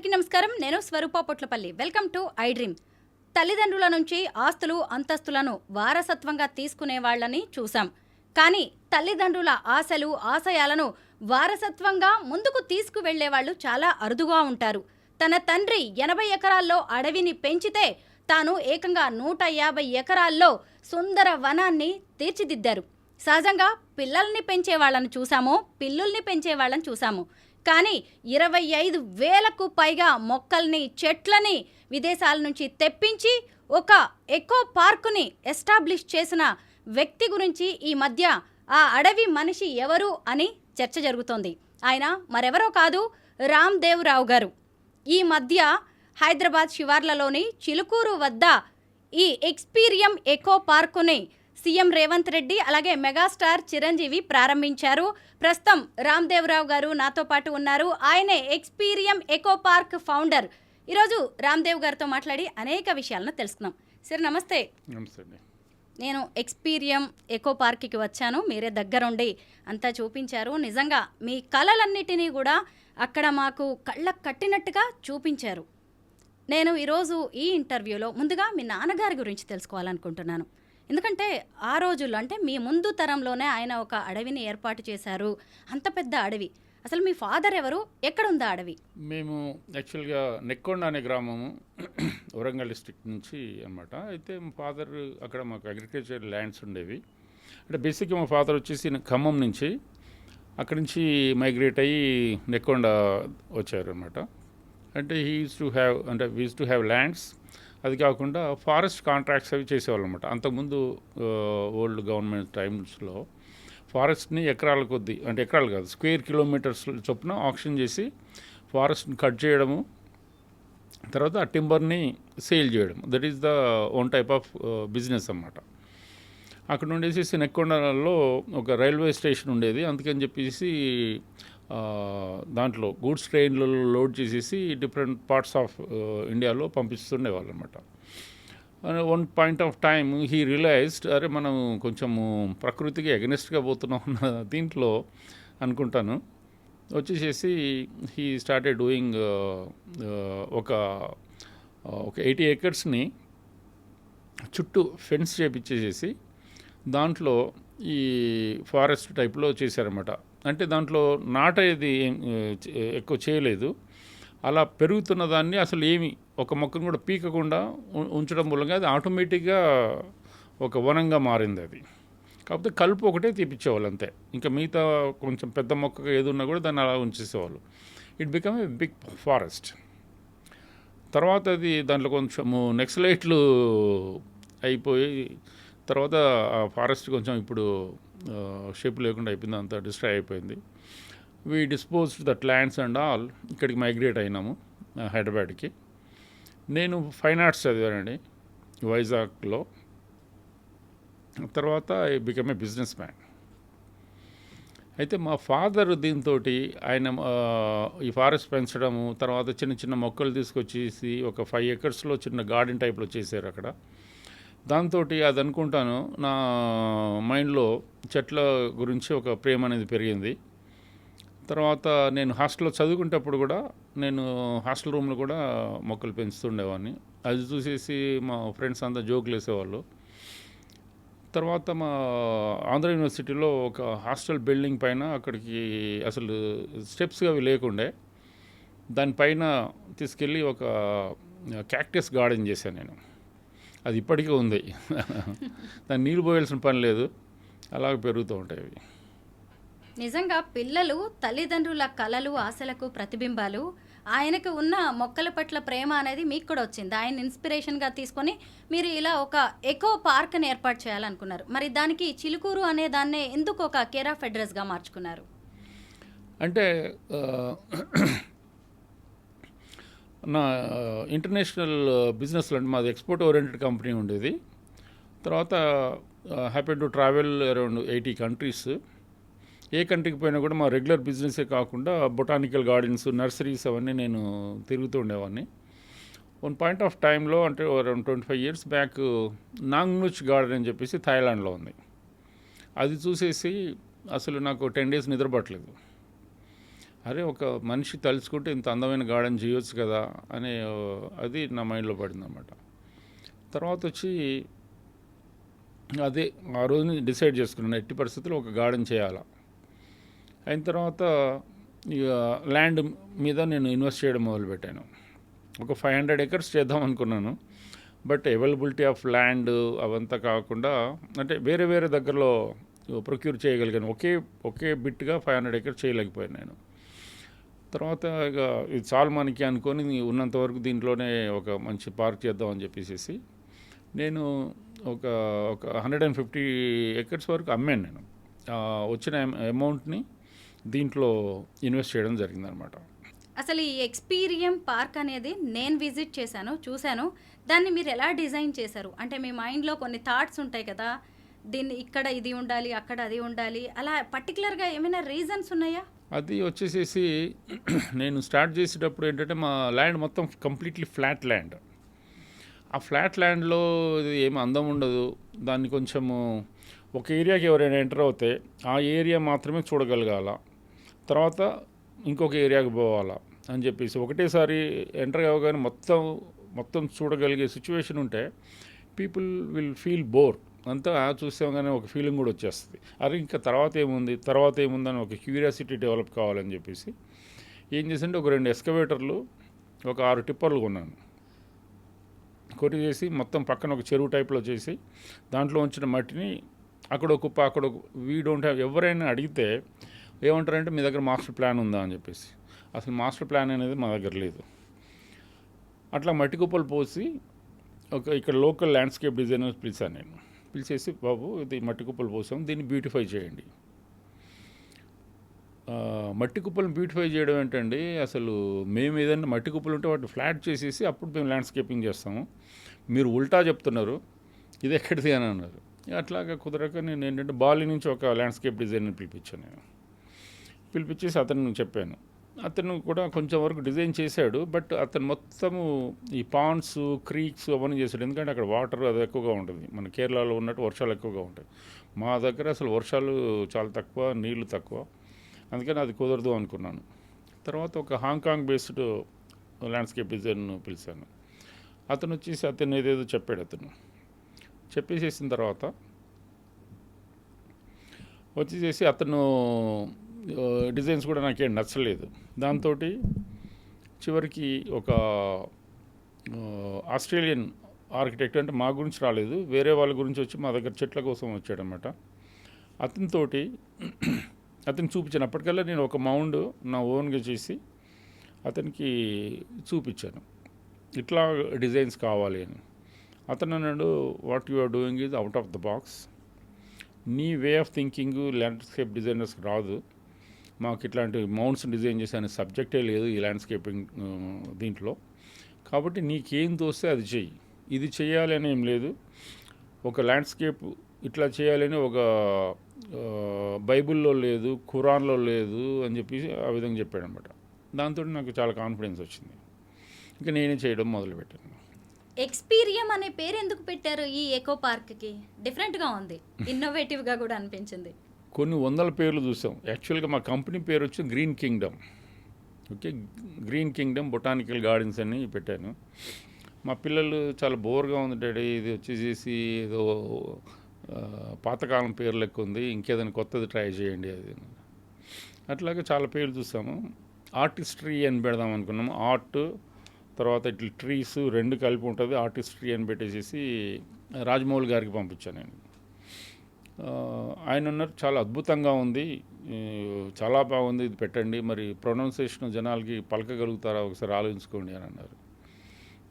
అందరికీ నమస్కారం. నేను Swaroopa Potlapalli. Welcome to I dream. తల్లిదండ్రుల నుంచి ఆస్తులు అంతస్తులను వారసత్వంగా తీసుకునే వాళ్ళని చూసాం. కానీ తల్లిదండ్రుల ఆశలు ఆశయాలను వారసత్వంగా ముందుకు తీసుకువెళ్లే వాళ్ళు చాలా అరుదుగా ఉంటారు. తన తండ్రి 80 ఎకరాల్లో అడవిని పెంచితే తాను ఏకంగా 150 ఎకరాల్లో సుందర వనాన్ని తీర్చిదిద్దారు. సహజంగా పిల్లల్ని పెంచే వాళ్ళని చూసాము, పిల్లుల్ని పెంచే వాళ్ళని చూసాము. కానీ 25,000కు పైగా మొక్కల్ని చెట్లని విదేశాల నుంచి తెప్పించి ఒక ఎకో పార్కుని ఎస్టాబ్లిష్ చేసిన వ్యక్తి గురించి ఈ మధ్య ఆ అడవి మనిషి ఎవరు అని చర్చ జరుగుతోంది. ఆయన మరెవరో కాదు, రామ్దేవ్ రావు గారు. ఈ మధ్య హైదరాబాద్ శివార్లలోని చిలుకూరు వద్ద ఈ ఎక్స్పీరియం ఎకో పార్కుని సీఎం రేవంత్ రెడ్డి అలాగే మెగాస్టార్ చిరంజీవి ప్రారంభించారు. ప్రస్తుతం రామ్దేవ్ రావు గారు నాతో పాటు ఉన్నారు. ఆయనే ఎక్స్పీరియం ఎకో పార్క్ ఫౌండర్. ఈరోజు రామ్దేవ్ గారితో మాట్లాడి అనేక విషయాలను తెలుసుకుందాం. సార్ నమస్తే. నమస్తే అండి. నేను ఎక్స్పీరియం ఎకో పార్క్కి వచ్చాను. మీరే దగ్గరుండి అంతా చూపించారు. నిజంగా మీ కళలన్నిటినీ కూడా అక్కడ మాకు కళ్ళకు కట్టినట్టుగా చూపించారు. నేను ఈరోజు ఈ ఇంటర్వ్యూలో ముందుగా మీ నాన్నగారి గురించి తెలుసుకోవాలనుకుంటున్నాను. ఎందుకంటే ఆ రోజుల్లో అంటే మీ ముందు తరంలోనే ఆయన ఒక అడవిని ఏర్పాటు చేశారు. అంత పెద్ద అడవి. అసలు మీ ఫాదర్ ఎవరు, ఎక్కడుందా అడవి? మేము యాక్చువల్గా నెక్కొండ అనే గ్రామము వరంగల్ డిస్ట్రిక్ట్ నుంచి అనమాట. అయితే మా ఫాదర్ అక్కడ మాకు అగ్రికల్చర్ ల్యాండ్స్ ఉండేవి. అంటే బేసిక్గా మా ఫాదర్ వచ్చేసి ఖమ్మం నుంచి అక్కడి నుంచి మైగ్రేట్ అయ్యి నెక్కొండ వచ్చారు అనమాట. అంటే we use to have lands. అది కాకుండా ఫారెస్ట్ కాంట్రాక్ట్స్ అవి చేసేవాళ్ళు అనమాట. అంతకుముందు ఓల్డ్ గవర్నమెంట్ టైమ్స్లో ఫారెస్ట్ని ఎకరాల కొద్దీ, అంటే ఎకరాలు కాదు, స్క్వేర్ కిలోమీటర్స్ చొప్పున ఆక్షన్ చేసి ఫారెస్ట్ని కట్ చేయడము, తర్వాత ఆ టింబర్ని సేల్ చేయడం. That is the own type of business అన్నమాట. అక్కడ ఉండేసి నెక్కొండలో ఒక రైల్వే స్టేషన్ ఉండేది. అందుకని చెప్పేసి దాంట్లో గూడ్స్ ట్రైన్లలో లోడ్ చేసేసి డిఫరెంట్ పార్ట్స్ ఆఫ్ ఇండియాలో పంపిస్తుండేవాళ్ళు అనమాట. One point of time he realized, అరే మనం కొంచెము ప్రకృతికి ఎగనెస్ట్గా పోతున్నాం అన్న దీంట్లో అనుకుంటాను. వచ్చేసేసి హీ స్టార్టెడ్ డూయింగ్ ఒక 80 ఏకర్స్ని చుట్టూ ఫెన్స్ చేపించేసేసి దాంట్లో ఈ ఫారెస్ట్ టైప్లో చేశారన్నమాట. అంటే దాంట్లో నాటేది ఎక్కువ చేయలేదు. అలా పెరుగుతున్న దాన్ని అసలు ఏమి ఒక మొక్కను కూడా పీకకుండా ఉంచడం మూలంగా అది ఆటోమేటిక్గా ఒక వనంగా మారింది. అది కాకపోతే కలుపు ఒకటే తీపిచ్చేవాళ్ళు అంతే. ఇంకా మిగతా కొంచెం పెద్ద మొక్క ఏది ఉన్నా కూడా దాన్ని అలా ఉంచేసేవాళ్ళు. It become a big forest. తర్వాత అది దాంట్లో కొంచెము నెక్సలైట్లు అయిపోయి తర్వాత ఆ ఫారెస్ట్ కొంచెం ఇప్పుడు షేప్ లేకుండా అయిపోయింది, అంతా డిస్ట్రాయ్ అయిపోయింది. We disposed that lands and all. ఇక్కడికి మైగ్రేట్ అయినాము హైదరాబాద్కి. నేను ఫైన్ ఆర్ట్స్ చదివానండి వైజాగ్లో. తర్వాత I become a business man. అయితే మా ఫాదర్ దీంతో ఆయన ఈ ఫారెస్ట్ పెంచడము, తర్వాత చిన్న చిన్న మొక్కలు తీసుకొచ్చేసి ఒక 5 ఏకర్స్లో చిన్న గార్డెన్ టైప్లో చేశారు అక్కడ. దాంతో అది అనుకుంటాను నా మైండ్లో చెట్ల గురించి ఒక ప్రేమ అనేది పెరిగింది. తర్వాత నేను హాస్టల్లో చదువుకునేటప్పుడు కూడా నేను హాస్టల్ రూమ్లో కూడా మొక్కలు పెంచుతుండేవాడిని. అది చూసేసి మా ఫ్రెండ్స్ అంతా జోకులు వేసేవాళ్ళు. తర్వాత మా ఆంధ్ర యూనివర్సిటీలో ఒక హాస్టల్ బిల్డింగ్ పైన అక్కడికి అసలు స్టెప్స్గా అవి లేకుండే దానిపైన తీసుకెళ్ళి ఒక క్యాక్టస్ గార్డెన్ చేశాను నేను. అది ఇప్పటికీ ఉంది. దాన్ని నీళ్ళు పోయాల్సిన పని లేదు, అలాగే పెరుగుతూ ఉంటాయి అవి. నిజంగా పిల్లలు తల్లిదండ్రుల కళలు ఆశలకు ప్రతిబింబాలు. ఆయనకు ఉన్న మొక్కల పట్ల ప్రేమ అనేది మీకు కూడా వచ్చింది. ఆయన ఇన్స్పిరేషన్గా తీసుకొని మీరు ఇలా ఒక ఎకో పార్క్ని ఏర్పాటు చేయాలనుకున్నారు. మరి దానికి చిలుకూరు అనే దాన్నే ఎందుకు ఒక కేర్ ఆఫ్ అడ్రస్గా మార్చుకున్నారు? అంటే నా ఇంటర్నేషనల్ బిజినెస్లో అంటే మాది ఎక్స్పోర్ట్ ఓరియంటెడ్ కంపెనీ ఉండేది. తర్వాత happy to travel around 80 countries. ఏ కంట్రీకి పోయినా కూడా మా రెగ్యులర్ బిజినెసే కాకుండా బొటానికల్ గార్డెన్స్, నర్సరీస్ అవన్నీ నేను తిరుగుతూ ఉండేవాడిని. వన్ పాయింట్ ఆఫ్ టైంలో అంటే అరౌండ్ 25 years బ్యాక్ నాంగ్నుచ్ గార్డెన్ అని చెప్పేసి థాయిలాండ్లో ఉంది. అది చూసేసి అసలు నాకు 10 days నిద్రపట్టలేదు. అరే ఒక మనిషి తలుచుకుంటే ఇంత అందమైన గార్డెన్ చేయొచ్చు కదా అనే అది నా మైండ్లో పడిందన్నమాట. తర్వాత వచ్చి అదే ఆ రోజుని డిసైడ్ చేసుకున్నాను, ఎట్టి పరిస్థితుల్లో ఒక గార్డెన్ చేయాలా. అయిన తర్వాత ఇక ల్యాండ్ మీద నేను ఇన్వెస్ట్ చేయడం మొదలుపెట్టాను. ఒక 500 acres చేద్దాం అనుకున్నాను. బట్ అవైలబిలిటీ ఆఫ్ ల్యాండ్ అవంతా కాకుండా అంటే వేరే వేరే దగ్గరలో ప్రొక్యూర్ చేయగలిగాను. ఒకే బిట్గా 500 acres చేయలేకపోయాను నేను. తర్వాత ఇక ఇది చాలు మనకి అనుకొని ఉన్నంత వరకు దీంట్లోనే ఒక మంచి పార్క్ చేద్దాం అని చెప్పేసి నేను ఒక ఒక 150 acres వరకు అమ్మాను నేను. వచ్చిన అమౌంట్ని దీంట్లో ఇన్వెస్ట్ చేయడం జరిగిందనమాట. అసలు ఈ ఎక్స్పీరియం పార్క్ అనేది నేను విజిట్ చేశాను, చూశాను. దాన్ని మీరు ఎలా డిజైన్ చేశారు? అంటే మీ మైండ్లో కొన్ని థాట్స్ ఉంటాయి కదా, దీన్ని ఇక్కడ ఇది ఉండాలి, అక్కడ అది ఉండాలి, అలా పర్టికులర్గా ఏమైనా రీజన్స్ ఉన్నాయా? అది వచ్చేసేసి నేను స్టార్ట్ చేసేటప్పుడు ఏంటంటే మా ల్యాండ్ మొత్తం కంప్లీట్లీ ఫ్లాట్ ల్యాండ్. ఆ ఫ్లాట్ ల్యాండ్లో ఇది ఏమి అందం ఉండదు. దాన్ని కొంచెము ఒక ఏరియాకి ఎవరైనా ఎంటర్ అవుతే ఆ ఏరియా మాత్రమే చూడగలగాల, తర్వాత ఇంకొక ఏరియాకి పోవాలా అని చెప్పేసి ఒకటేసారి ఎంటర్ అవ్వగానే మొత్తం చూడగలిగే సిచ్యువేషన్ ఉంటే పీపుల్ విల్ ఫీల్ బోర్. అంతా చూసాగానే ఒక ఫీలింగ్ కూడా వచ్చేస్తుంది, అరే ఇంకా తర్వాత ఏముందని ఒక క్యూరియాసిటీ డెవలప్ కావాలని చెప్పేసి ఏం చేసింటే ఒక 2 ఎక్స్కవేటర్లు, ఒక 6 టిప్పర్లు కొన్నాను. కొట్టి చేసి మొత్తం పక్కన ఒక చెరువు టైప్లో చేసి దాంట్లో ఉంచిన మట్టిని అక్కడ ఒక కుప్ప అక్కడ వీ డోంట్ హ్యావ్. ఎవరైనా అడిగితే ఏమంటారంటే మీ దగ్గర మాస్టర్ ప్లాన్ ఉందా అని చెప్పేసి. అసలు మాస్టర్ ప్లాన్ అనేది మా దగ్గర లేదు. అట్లా మట్టి కుప్పలు పోసి ఇక్కడ లోకల్ ల్యాండ్స్కేప్ డిజైనర్స్ పిలిచాను నేను. పిలిచేసి బాబు ఇది మట్టి కుప్పలు పోసాం, దీన్ని బ్యూటిఫై చేయండి. మట్టి కుప్పలను బ్యూటిఫై చేయడం ఏంటండి, అసలు మేము ఏదైనా మట్టి కుప్పలు ఉంటే వాటిని ఫ్లాట్ చేసేసి అప్పుడు మేము ల్యాండ్స్కేపింగ్ చేస్తాము, మీరు ఉల్టా చెప్తున్నారు, ఇది ఎక్కడిది అని అన్నారు. అట్లాగా కుదరక నేను ఏంటంటే బాలి నుంచి ఒక ల్యాండ్స్కేప్ డిజైనర్ పిలిపించేసి అతను చెప్పాను. అతను కూడా కొంచెం వరకు డిజైన్ చేశాడు. బట్ అతను మొత్తము ఈ పాండ్స్, క్రీక్స్ అవన్నీ చేశాడు. ఎందుకంటే అక్కడ వాటర్ అది ఎక్కువగా ఉంటుంది. మన కేరళలో ఉన్నట్టు వర్షాలు ఎక్కువగా ఉంటాయి. మా దగ్గర అసలు వర్షాలు చాలా తక్కువ, నీళ్లు తక్కువ. అందుకని అది కుదరదు అనుకున్నాను. తర్వాత ఒక హాంకాంగ్ బేస్డ్ ల్యాండ్స్కేప్ డిజైన్ పిలిచాను. అతను వచ్చేసి అతను ఏదేదో చెప్పాడు. అతను చెప్పేసేసిన తర్వాత వచ్చేసేసి అతను డిజైన్స్ కూడా నాకేం నచ్చలేదు. దాంతో చివరికి ఒక ఆస్ట్రేలియన్ ఆర్కిటెక్ట్, అంటే మా గురించి రాలేదు, వేరే వాళ్ళ గురించి వచ్చి మా దగ్గర చెట్ల కోసం వచ్చాడనమాట. అతను చూపించినప్పటికల్లా నేను ఒక మౌండ్ నా ఓన్గా చేసి అతనికి చూపించాను, ఇట్లా డిజైన్స్ కావాలి అని. అతను అన్నాడు, what you are doing is out of the box, నీ వే ఆఫ్ థింకింగ్ ల్యాండ్స్కేప్ డిజైనర్స్కి రాదు, మాకు ఇట్లాంటి మౌంట్స్ డిజైన్ చేసే అనే సబ్జెక్టే లేదు ఈ ల్యాండ్స్కేపింగ్ దీంట్లో, కాబట్టి నీకేం తోస్తే అది చెయ్యి, ఇది చేయాలి అని ఏం లేదు, ఒక ల్యాండ్స్కేప్ ఇట్లా చేయాలని ఒక బైబిల్లో లేదు, ఖురాన్లో లేదు అని చెప్పి ఆ విధంగా చెప్పాడు అనమాట. దాంతో నాకు చాలా కాన్ఫిడెన్స్ వచ్చింది. ఇంకా నేనే చేయడం మొదలుపెట్టాను. ఎక్స్పీరియం అనే పేరు ఎందుకు పెట్టారు ఈ ఎకో పార్క్కి? డిఫరెంట్గా ఉంది, ఇన్నోవేటివ్గా కూడా అనిపించింది. కొన్ని వందల పేర్లు చూసాం. యాక్చువల్గా మా కంపెనీ పేరు వచ్చి green Kingdom. Okay, green Kingdom botanical gardens అని పెట్టాను. మా పిల్లలు చాలా బోర్గా ఉంది డాడీ, ఇది వచ్చేసి ఏదో పాతకాలం పేర్లు ఎక్కువ ఉంది, ఇంకేదైనా కొత్తది ట్రై చేయండి అది. అట్లాగే చాలా పేర్లు చూసాము. ఆర్టిస్ట్రీ అని పెడదాం అనుకున్నాము. ఆర్ట్ తర్వాత ఇట్లా ట్రీస్ రెండు కలిపి ఉంటుంది, ఆర్టిస్ట్రీ అని పెట్టేసి రాజమౌళి గారికి పంపించాను నేను. ఆయన ఉన్నారు, చాలా అద్భుతంగా ఉంది, చాలా బాగుంది, ఇది పెట్టండి, మరి ప్రొనౌన్సియేషన్ జనాలకి పలకగలుగుతారా ఒకసారి ఆలోచించుకోండి అని అన్నారు.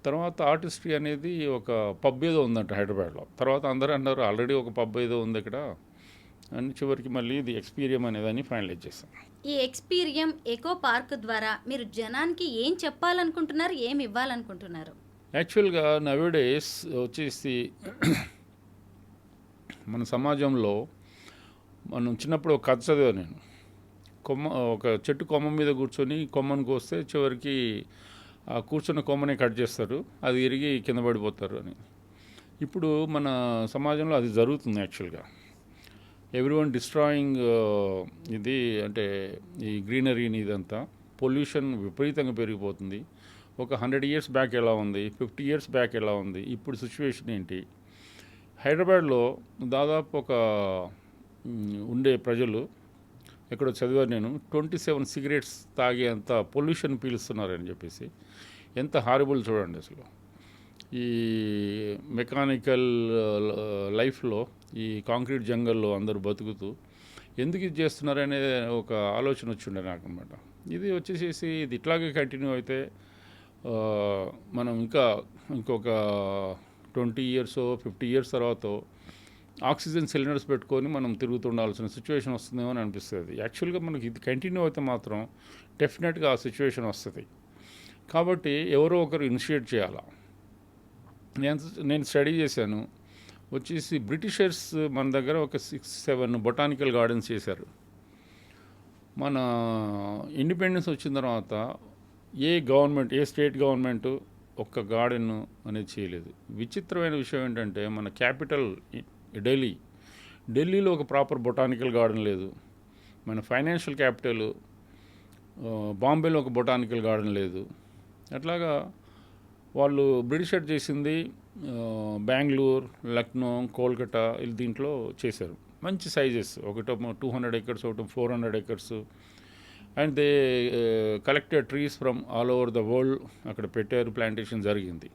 తర్వాత ఆర్టిస్ట్రీ అనేది ఒక పబ్ ఏదో ఉందంట హైదరాబాద్లో. తర్వాత అందరూ అన్నారు ఆల్రెడీ ఒక పబ్ ఏదో ఉంది ఇక్కడ అని. చివరికి మళ్ళీ ఇది ఎక్స్పీరియం అనేదాన్ని ఫైనలైజ్ చేస్తాం. ఈ ఎక్స్పీరియం ఎకో పార్క్ ద్వారా మీరు జనానికి ఏం చెప్పాలనుకుంటున్నారు, ఏమి ఇవ్వాలనుకుంటున్నారు? యాక్చువల్గా నవేడేస్ వచ్చేసి మన సమాజంలో మనం చిన్నప్పుడు ఒక కథ చదివా నేను. ఒక చెట్టు కొమ్మ మీద కూర్చొని కొమ్మను కోస్తే చివరికి ఆ కూర్చున్న కొమ్మనే కట్ చేస్తారు, అది ఇరిగి కింద పడిపోతారు అని. ఇప్పుడు మన సమాజంలో అది జరుగుతుంది యాక్చువల్గా. ఎవ్రీవన్ డిస్ట్రాయింగ్ ఇది అంటే ఈ గ్రీనరీని ఇదంతా పొల్యూషన్ విపరీతంగా పెరిగిపోతుంది. ఒక 100 ఇయర్స్ బ్యాక్ ఎలా ఉంది, 50 ఇయర్స్ బ్యాక్ ఎలా ఉంది, ఇప్పుడు సిచ్యువేషన్ ఏంటి? హైదరాబాద్లో దాదాపు ఒక ఉండే ప్రజలు ఎక్కడో చదివాను నేను, 27 సిగరెట్స్ తాగే అంత పొల్యూషన్ పీలుస్తున్నారని చెప్పేసి. ఎంత హారిబుల్ చూడండి అసలు. ఈ మెకానికల్ లైఫ్లో ఈ కాంక్రీట్ జంగల్లో అందరూ బతుకుతూ ఎందుకు ఇది చేస్తున్నారనే ఒక ఆలోచన వచ్చిండే నాకు అనమాట. ఇది వచ్చేసేసి ఇది ఇట్లాగే కంటిన్యూ అయితే మనం ఇంకొక 20 ఇయర్స్ 50 ఇయర్స్ తర్వాత ఆక్సిజన్ సిలిండర్స్ పెట్టుకొని మనం తిరుగుతుండాల్సిన సిచ్యువేషన్ వస్తుందేమో అని అనిపిస్తుంది. యాక్చువల్గా మనకి ఇది కంటిన్యూ అయితే మాత్రం డెఫినెట్గా ఆ సిచ్యువేషన్ వస్తుంది. కాబట్టి ఎవరో ఒకరు ఇనిషియేట్ చేయాలా. నేను స్టడీ చేశాను, వచ్చేసి బ్రిటిషర్స్ మన దగ్గర ఒక 6-7 బొటానికల్ గార్డెన్స్ చేశారు. మన ఇండిపెండెన్స్ వచ్చిన తర్వాత ఏ స్టేట్ గవర్నమెంట్ ఒక్క గార్డెన్ అనేది చేయలేదు. విచిత్రమైన విషయం ఏంటంటే మన క్యాపిటల్ ఢిల్లీలో ఒక ప్రాపర్ బొటానికల్ గార్డెన్ లేదు. మన ఫైనాన్షియల్ క్యాపిటల్ బాంబేలో ఒక బొటానికల్ గార్డెన్ లేదు. అట్లాగా వాళ్ళు బ్రిటిషర్ చేసింది బెంగళూరు, లక్నో, కోల్కతా దీంట్లో చేశారు. మంచి సైజెస్, ఒకటి 200 acres, ఒకటి 400 acres. And they collected trees from all over the world అక్కడ పెట్టారు, ప్లాంటేషన్ జరిగింది.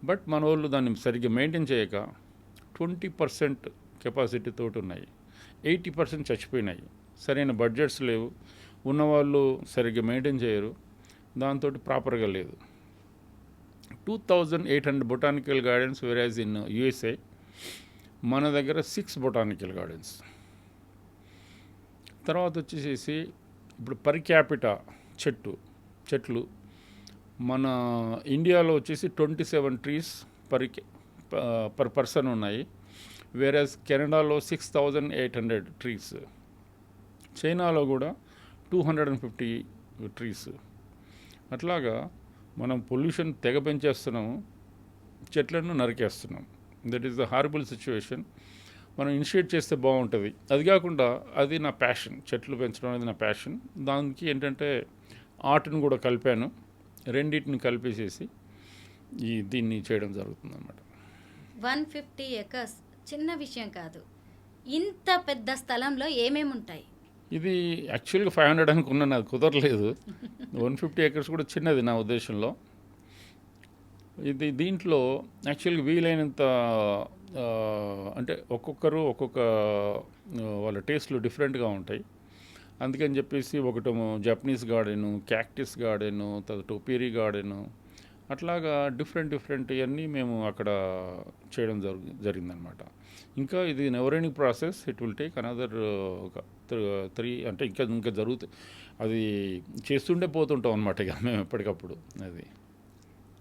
బట్ మన వాళ్ళు దాన్ని సరిగ్గా మెయింటైన్ చేయక 20% కెపాసిటీ తోటి ఉన్నాయి, 80% చచ్చిపోయినాయి. సరైన బడ్జెట్స్ లేవు, ఉన్నవాళ్ళు సరిగ్గా మెయింటైన్ చేయరు, దాంతో ప్రాపర్గా లేదు. 2800 botanical gardens, whereas in USA మన దగ్గర 6 బొటానికల్ గార్డెన్స్. తర్వాత వచ్చేసేసి ఇప్పుడు పర్ క్యాపిటా చెట్లు మన ఇండియాలో వచ్చేసి 27 ట్రీస్ పర్ పర్సన్ ఉన్నాయి. వేరేస్ కెనడాలో 6800 ట్రీస్, చైనాలో కూడా 250 ట్రీస్. అట్లాగా మనం పొల్యూషన్ తెగ పెంచేస్తున్నాము, చెట్లను నరికేస్తున్నాం. That is the horrible situation. మనం ఇనిషియేట్ చేస్తే బాగుంటుంది. అది కాకుండా అది నా ప్యాషన్, చెట్లు పెంచడం అనేది నా ప్యాషన్. దానికి ఏంటంటే ఆర్ట్ని కూడా కలిపాను, రెండింటిని కలిపేసేసి దీన్ని చేయడం జరుగుతుంది అన్నమాట. 150 acres చిన్న విషయం కాదు. ఇంత పెద్ద స్థలంలో ఏమేమి ఉంటాయి? ఇది యాక్చువల్గా 500 అనుకున్నాను, అది కుదరలేదు. 150 acres కూడా చిన్నది నా ఉద్దేశంలో. దీంట్లో యాక్చువల్గా వీలైనంత అంటే ఒక్కొక్కరు ఒక్కొక్క వాళ్ళ టేస్ట్లు డిఫరెంట్గా ఉంటాయి. అందుకని చెప్పేసి ఒకటేమో జపనీస్ గార్డెను, క్యాక్టిస్ గార్డెను, తర్వాత టోపీరీ గార్డెను, అట్లాగా డిఫరెంట్ ఇవన్నీ మేము అక్కడ చేయడం జరిగిందనమాట. ఇంకా ఇది never ending process. It will take another ఒక 3 అంటే ఇంకా జరుగుతుంది. అది చేస్తుండే పోతుంటాం అనమాట ఇక మేము ఎప్పటికప్పుడు. అది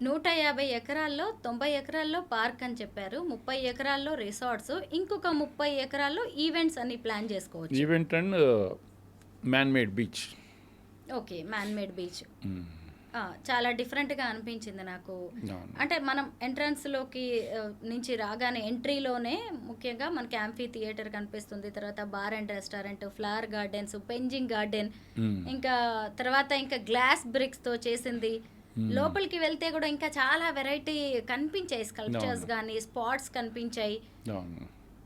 150 ఎకరాల్లో 90 ఎకరాల్లో పార్క్ అని చెప్పారు, 30 ఎకరాల్లో రిసార్ట్స్, ఇంకొక 30 ఎకరాల్లో ఈవెంట్స్ అన్ని ప్లాన్ చేసుకోవచ్చు. Event and man made beach. Okay, man made beach చాలా డిఫరెంట్గా అనిపించింది నాకు. అంటే మనం ఎంట్రన్స్లోకి నుంచి రాగానే ఎంట్రీలోనే ముఖ్యంగా మనకి యాంఫీ థియేటర్ కనిపిస్తుంది, తర్వాత bar and restaurant, flower gardens, penjing garden, ఇంకా తర్వాత ఇంకా గ్లాస్ బ్రిక్స్తో చేసింది. లోపలికి వెళ్తే కూడా ఇంకా చాలా వెరైటీ కనిపించాయి, స్కల్ప్చర్స్ కానీ స్పాట్స్ కనిపించాయి.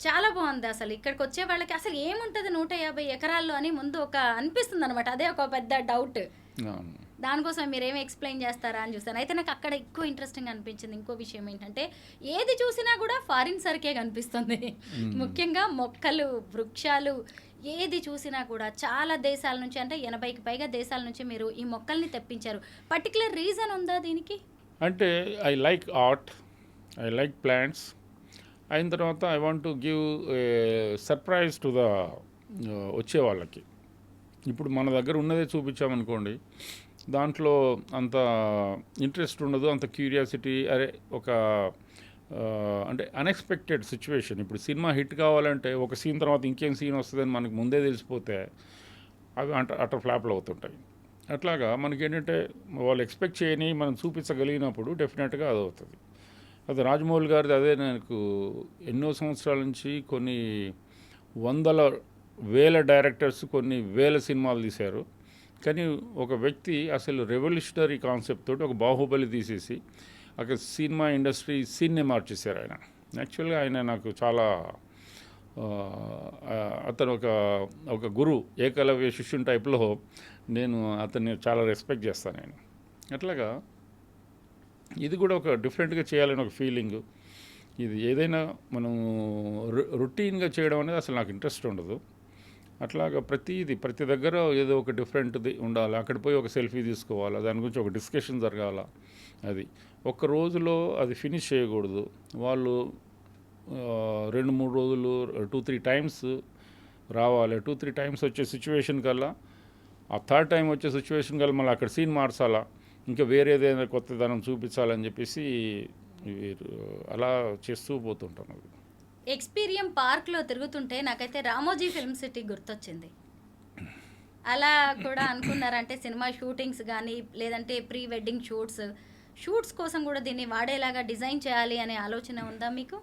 చాలా బాగుంది. అసలు ఇక్కడికి వచ్చే వాళ్ళకి అసలు ఏముంటుంది 150 ఎకరాల్లో అని ముందు ఒక అనిపిస్తుంది అనమాట. అదే ఒక పెద్ద డౌట్. దానికోసం మీరేమి ఎక్స్ప్లెయిన్ చేస్తారా అని చూస్తాను. అయితే నాకు అక్కడ ఎక్కువ ఇంట్రెస్టింగ్ అనిపించింది ఇంకో విషయం ఏంటంటే, ఏది చూసినా కూడా ఫారిన్ సరికే కనిపిస్తుంది. ముఖ్యంగా మొక్కలు, వృక్షాలు, ఏది చూసినా కూడా చాలా దేశాల నుంచి, అంటే 80కి పైగా దేశాల నుంచి మీరు ఈ మొక్కల్ని తెప్పించారు. పర్టికులర్ రీజన్ ఉందా దీనికి? అంటే I like art, I like plants. అయిన తర్వాత I want to give surprise to the వచ్చే వాళ్ళకి. ఇప్పుడు మన దగ్గర ఉన్నదే చూపించామనుకోండి, దాంట్లో అంత ఇంట్రెస్ట్ ఉండదు, అంత క్యూరియాసిటీ. అరే ఒక అంటే అన్ఎక్స్పెక్టెడ్ సిచ్యువేషన్. ఇప్పుడు సినిమా హిట్ కావాలంటే ఒక సీన్ తర్వాత ఇంకేం సీన్ వస్తుందని మనకు ముందే తెలిసిపోతే అవి అటర్ ఫ్లాప్లు అవుతుంటాయి. అట్లాగా మనకి ఏంటంటే వాళ్ళు ఎక్స్పెక్ట్ చేయని మనం చూపించగలిగినప్పుడు డెఫినెట్గా అది అవుతుంది. అది రాజమౌళి గారిది అదే. నాకు ఎన్నో సంవత్సరాల నుంచి కొన్ని వందల వేల డైరెక్టర్స్ కొన్ని వేల సినిమాలు తీశారు. కానీ ఒక వ్యక్తి అసలు రెవల్యూషనరీ కాన్సెప్ట్ తోటి ఒక బాహుబలి తీసేసి అక్కడ సినిమా ఇండస్ట్రీ సీన్నే మార్చేశారు ఆయన. యాక్చువల్గా ఆయన నాకు చాలా అతను ఒక గురువు, ఏకలవ్య శిష్యుని టైప్లో నేను అతన్ని చాలా రెస్పెక్ట్ చేస్తాను నేను. అట్లాగా ఇది కూడా ఒక డిఫరెంట్గా చేయాలని ఒక ఫీలింగు. ఇది ఏదైనా మనం రొటీన్గా చేయడం అనేది అసలు నాకు ఇంట్రెస్ట్ ఉండదు. అట్లాగా ప్రతి దగ్గర ఏదో ఒక డిఫరెంట్ది ఉండాలి. అక్కడ పోయి ఒక సెల్ఫీ తీసుకోవాలి, దాని గురించి ఒక డిస్కషన్ జరగాల. అది ఒక్క రోజులో అది ఫినిష్ చేయకూడదు. వాళ్ళు 2-3 రోజులు 2-3 టైమ్స్ రావాలి. 2-3 టైమ్స్ వచ్చే సిచ్యువేషన్ కల్లా, ఆ థర్డ్ టైం వచ్చే సిచ్యువేషన్ కల్లా మళ్ళీ అక్కడ సీన్ మార్చాలా, ఇంకా వేరేదైనా కొత్తదనం చూపించాలని చెప్పేసి అలా చేస్తూ పోతుంటాను. ఎక్స్పీరియం పార్క్లో తిరుగుతుంటే నాకైతే రామోజీ ఫిల్మ్ సిటీ గుర్తొచ్చింది. అలా కూడా అనుకున్నారంటే సినిమా షూటింగ్స్ కానీ లేదంటే ప్రీ వెడ్డింగ్ షూట్స్ కోసం కూడా దీన్ని వాడేలాగా డిజైన్ చేయాలి అనే ఆలోచన ఉందా మీకు?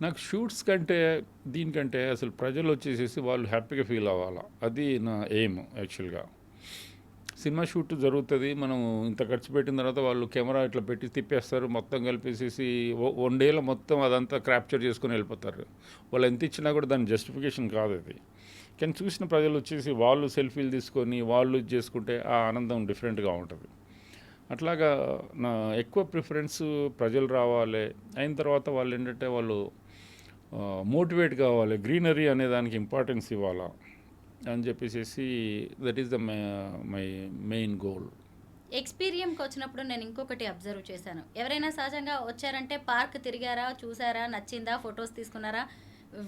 నాకు షూట్స్ కంటే దీనికంటే అసలు ప్రజలు వచ్చేసేసి వాళ్ళు హ్యాపీగా ఫీల్ అవ్వాలి. అది నా ఎయిమ్ యాక్చువల్గా. సినిమా షూట్ జరుగుతుంది, మనం ఇంత ఖర్చు పెట్టిన తర్వాత వాళ్ళు కెమెరా ఇట్లా పెట్టి తిప్పేస్తారు, మొత్తం కలిపేసేసి 1 డేలో మొత్తం అదంతా క్యాప్చర్ చేసుకొని వెళ్ళిపోతారు. వాళ్ళు ఎంత ఇచ్చినా కూడా దాని జస్టిఫికేషన్ కాదు అది. కానీ చూసిన ప్రజలు వచ్చేసి వాళ్ళు సెల్ఫీలు తీసుకొని వాళ్ళు ఇది చేసుకుంటే ఆ ఆనందం డిఫరెంట్గా ఉంటుంది. అట్లాగా నా ఎక్కువ ప్రిఫరెన్స్ ప్రజలు రావాలి, అయిన తర్వాత వాళ్ళు ఏంటంటే వాళ్ళు మోటివేట్ కావాలి, గ్రీనరీ అనే దానికి ఇంపార్టెన్స్ ఇవ్వాలా అని చెప్పేసి that is the my main goal. ఎక్స్పీరియంకి వచ్చినప్పుడు నేను ఇంకొకటి అబ్జర్వ్ చేశాను. ఎవరైనా సహజంగా వచ్చారంటే పార్క్ తిరిగారా, చూసారా, నచ్చిందా, ఫొటోస్ తీసుకున్నారా,